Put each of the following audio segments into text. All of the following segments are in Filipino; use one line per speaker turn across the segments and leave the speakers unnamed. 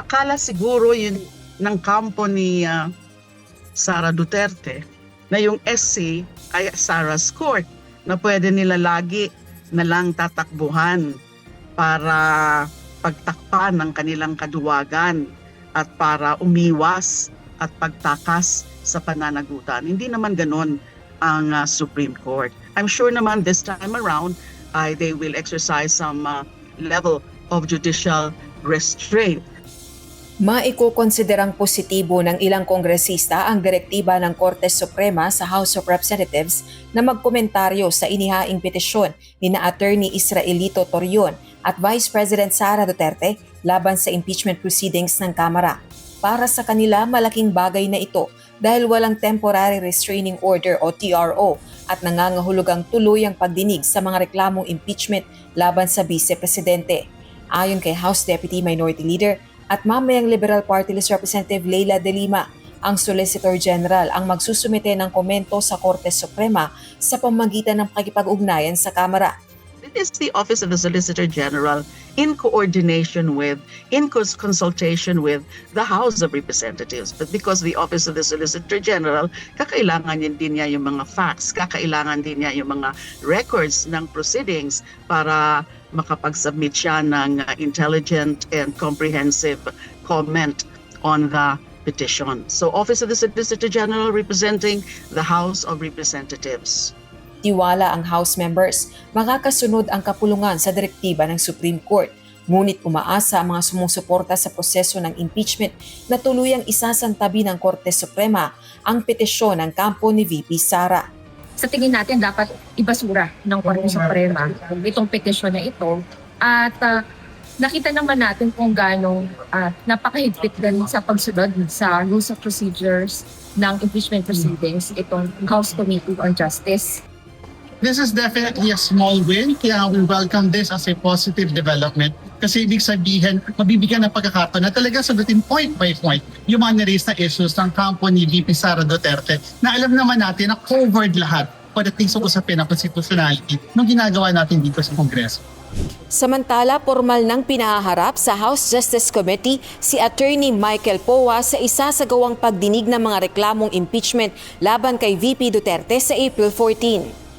akala siguro yun ng kampo ni Sara Duterte na yung SC ay Sara's Court, na pwede nila lagi na lang tatakbuhan para pagtakpan ng kanilang kaduwagan at para umiwas at pagtakas sa pananagutan. Hindi naman ganon ang Supreme Court. I'm sure naman this time around they will exercise some level of judicial restraint.
Maikukonsiderang positibo ng ilang kongresista ang direktiba ng Korte Suprema sa House of Representatives na magkomentaryo sa inihaing petisyon ni na Attorney Israelito Torion at Vice President Sara Duterte laban sa impeachment proceedings ng Kamara. Para sa kanila, malaking bagay na ito dahil walang Temporary Restraining Order o TRO at nangangahulugang tuloy ang pagdinig sa mga reklamong impeachment laban sa Vice Presidente. Ayon kay House Deputy Minority Leader at mamayang Liberal Party List Representative Leila De Lima, ang Solicitor General ang magsusumite ng komento sa Korte Suprema sa pamamagitan ng pakikipag-ugnayan sa Kamara.
It is the Office of the Solicitor General in coordination with, in consultation with the House of Representatives. But because the Office of the Solicitor General, kakailangan din niya yung mga facts, kakailangan din niya yung mga records ng proceedings para makapag-submit siya ng intelligent and comprehensive comment on the petition. So, Office of the Solicitor General representing the House of Representatives.
Tiwala ang House members, makakasunod ang kapulungan sa direktiba ng Supreme Court. Ngunit umaasa ang mga sumusuporta sa proseso ng impeachment na tuluyang isasantabi ng Korte Suprema ang petisyon ng kampo ni VP Sara.
Sa tingin natin dapat ibasura ng Korte Suprema itong petisyon na ito at nakita naman natin kung gaano napakahigpit din sa pagsunod sa rules of procedures ng impeachment proceedings itong House Committee on Justice.
This is definitely a small win, kaya we welcome this as a positive development. Kasi ibig sabihin, mabibigyan ng pagkakataon na talaga sagutin point by point yung mga niraise na issues ng kampo ni VP Sara Duterte na alam naman natin na covered lahat pagdating sa usapin ng constitutionality nung ginagawa natin dito sa Kongreso.
Samantala, formal nang pinahaharap sa House Justice Committee si Attorney Michael Powa sa isasagawang pagdinig ng mga reklamong impeachment laban kay VP Duterte sa April 14.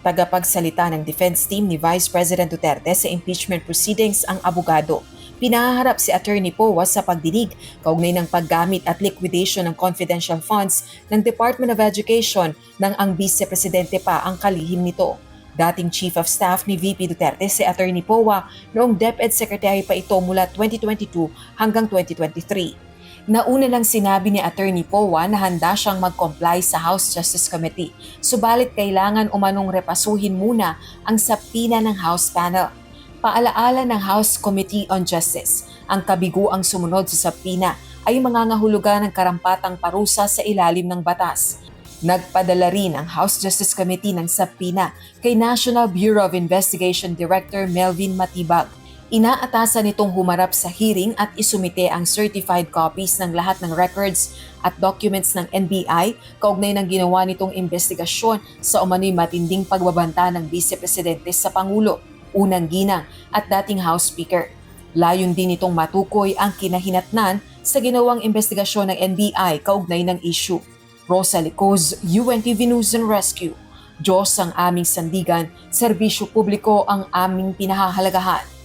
Tagapagsalita ng defense team ni Vice President Duterte sa impeachment proceedings ang abogado. Pinahaharap si Attorney Powa sa pagdinig kaugnay ng paggamit at liquidation ng confidential funds ng Department of Education nang ang Vice Presidente pa ang kalihim nito. Dating Chief of Staff ni VP Duterte si Attorney Powa noong DepEd Secretary pa ito mula 2022 hanggang 2023. Nauna lang sinabi ni Attorney Powa na handa siyang mag-comply sa House Justice Committee, subalit kailangan umanong repasuhin muna ang sapina ng House panel. Paalaala ng House Committee on Justice, ang kabiguang sumunod sa sapina ay mangangahulugan ng karampatang parusa sa ilalim ng batas. Nagpadala rin ang House Justice Committee ng sapina kay National Bureau of Investigation Director Melvin Matibag. Inaatasan nitong humarap sa hearing at isumite ang certified copies ng lahat ng records at documents ng NBI kaugnay ng ginawa nitong investigasyon sa umano'y matinding pagbabanta ng Vice Presidente sa Pangulo, unang ginang at dating House Speaker. Layon din itong matukoy ang kinahinatnan sa ginawang investigasyon ng NBI kaugnay ng issue. Rosa Licoz, UNTV News and Rescue. Diyos ang aming sandigan, serbisyo publiko ang aming pinahahalagahan.